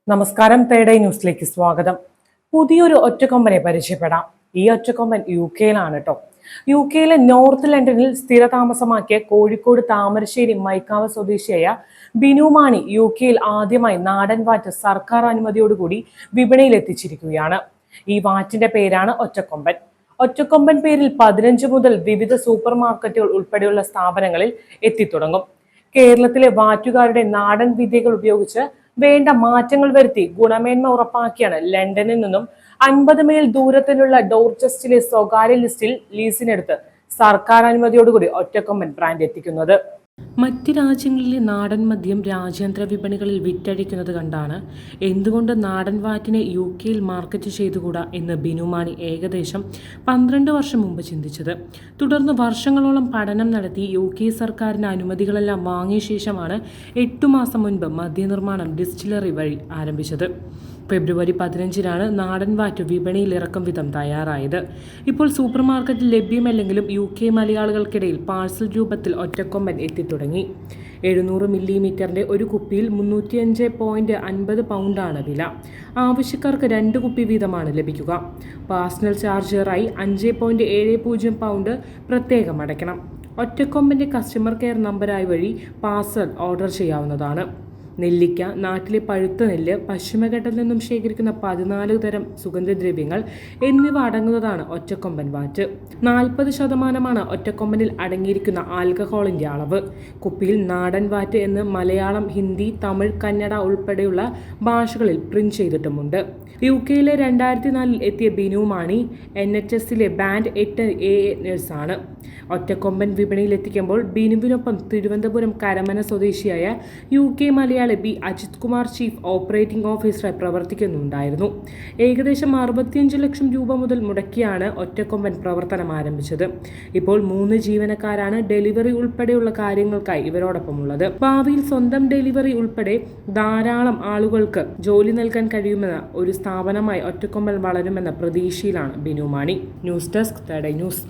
നമസ്കാരം. തേടൈ ന്യൂസിലേക്ക് സ്വാഗതം. പുതിയൊരു ഒറ്റക്കൊമ്പനെ പരിചയപ്പെടാം. ഈ ഒറ്റക്കൊമ്പൻ യുകെയിലാണ് കേട്ടോ. യുകെയിലെ നോർത്ത് ലണ്ടനിൽ സ്ഥിരതാമസമാക്കിയ കോഴിക്കോട് താമരശ്ശേരി മൈക്കാവ് സ്വദേശിയായ ബിനു മാണി യുകെയിൽ ആദ്യമായി നാടൻ വാറ്റ് സർക്കാർ അനുമതിയോടുകൂടി വിപണിയിൽ എത്തിച്ചിരിക്കുകയാണ്. ഈ വാറ്റിന്റെ പേരാണ് ഒറ്റക്കൊമ്പൻ. ഒറ്റക്കൊമ്പൻ പേരിൽ 15 മുതൽ വിവിധ സൂപ്പർ മാർക്കറ്റുകൾ ഉൾപ്പെടെയുള്ള സ്ഥാപനങ്ങളിൽ എത്തിത്തുടങ്ങും. കേരളത്തിലെ വാറ്റുകാരുടെ നാടൻ വിദ്യകൾ ഉപയോഗിച്ച് വേണ്ട മാറ്റങ്ങൾ വരുത്തി ഗുണമേന്മ ഉറപ്പാക്കിയാണ് ലണ്ടനിൽ നിന്നും 50 മൈൽ ദൂരത്തിലുള്ള ഡോർച്ചസ്റ്ററിലെ സ്വകാര്യ ലിസ്റ്റിൽ ലീസിനെടുത്ത് സർക്കാർ അനുമതിയോടുകൂടി ഒറ്റക്കൊമ്പൻ ബ്രാൻഡ് എത്തിക്കുന്നത്. മറ്റ് രാജ്യങ്ങളിലെ നാടൻ മദ്യം രാജ്യാന്തര വിപണികളിൽ വിറ്റഴിക്കുന്നത് കണ്ടാണ് എന്തുകൊണ്ട് നാടൻ വാറ്റിനെ യുകെയിൽ മാർക്കറ്റ് ചെയ്തുകൂടാ എന്ന് ബിനു മാണി ഏകദേശം 12 വർഷം മുമ്പ് ചിന്തിച്ചത്. തുടർന്ന് വർഷങ്ങളോളം പഠനം നടത്തി യുകെ സർക്കാരിന് അനുമതികളെല്ലാം വാങ്ങിയ ശേഷമാണ് 8 മാസം മുൻപ് മദ്യനിർമ്മാണം ഡിസ്റ്റിലറി വഴി ആരംഭിച്ചത്. ഫെബ്രുവരി 15-നാണ് നാടൻ വാറ്റ് വിപണിയിൽ ഇറക്കും വിധം തയ്യാറായത്. ഇപ്പോൾ സൂപ്പർ മാർക്കറ്റിൽ ലഭ്യമല്ലെങ്കിലും യുകെ മലയാളികൾക്കിടയിൽ പാഴ്സൽ രൂപത്തിൽ ഒറ്റക്കൊമ്പൻ എത്തിത്തുടങ്ങി. 700 മില്ലിമീറ്ററിന്റെ ഒരു കുപ്പിയിൽ 305.50 പൗണ്ടാണ് വില. ആവശ്യക്കാർക്ക് 2 കുപ്പി വീതമാണ് ലഭിക്കുക. പാഴ്സൽ ചാർജറായി 5.70 പൗണ്ട് പ്രത്യേകം അടയ്ക്കണം. ഒറ്റക്കൊമ്പന്റെ കസ്റ്റമർ കെയർ നമ്പറായി വഴി പാഴ്സൽ ഓർഡർ ചെയ്യാവുന്നതാണ്. നെല്ലിക്ക, നാട്ടിലെ പഴുത്ത നെല്ല്, പശ്ചിമഘട്ടത്തിൽ നിന്നും ശേഖരിക്കുന്ന 14 തരം സുഗന്ധദ്രവ്യങ്ങൾ എന്നിവ അടങ്ങുന്നതാണ് ഒറ്റക്കൊമ്പൻ വാറ്റ്. 40% ഒറ്റക്കൊമ്പനിൽ അടങ്ങിയിരിക്കുന്ന ആൽക്കഹോളിന്റെ അളവ്. കുപ്പിയിൽ നാടൻ വാറ്റ് എന്ന് മലയാളം, ഹിന്ദി, തമിഴ്, കന്നഡ ഉൾപ്പെടെയുള്ള ഭാഷകളിൽ പ്രിന്റ് ചെയ്തിട്ടുമുണ്ട്. യുകെയിലെ 2004-ൽ എത്തിയ ബിനു മാണി NHSലെ ബാൻഡ് 8A നഴ്സാണ്. ഒറ്റക്കൊമ്പൻ വിപണിയിൽ എത്തിക്കുമ്പോൾ ബിനുവിനൊപ്പം തിരുവനന്തപുരം കരമന സ്വദേശിയായ UK Malayali B Ajith Kumar chief operating ഓഫീസറായി പ്രവർത്തിക്കുന്നുണ്ടായിരുന്നു. ഏകദേശം 65 ലക്ഷം രൂപ മുതൽ മുടക്കിയാണ് ഒറ്റക്കൊമ്പൻ പ്രവർത്തനം ആരംഭിച്ചത്. ഇപ്പോൾ 3 ജീവനക്കാരാണ് ഡെലിവറി ഉൾപ്പെടെയുള്ള കാര്യങ്ങൾക്കായി ഇവരോടൊപ്പമുള്ളത്. ഭാവിയിൽ സ്വന്തം ഡെലിവറി ഉൾപ്പെടെ ധാരാളം ആളുകൾക്ക് ജോലി നൽകാൻ കഴിയുമെന്ന ഒരു സ്ഥാപനമായി ഒറ്റക്കൊമ്പൻ വളരുമെന്ന പ്രതീക്ഷയിലാണ് ബിനു മാണി. ന്യൂസ് ഡെസ്ക് തേടൈ ന്യൂസ്.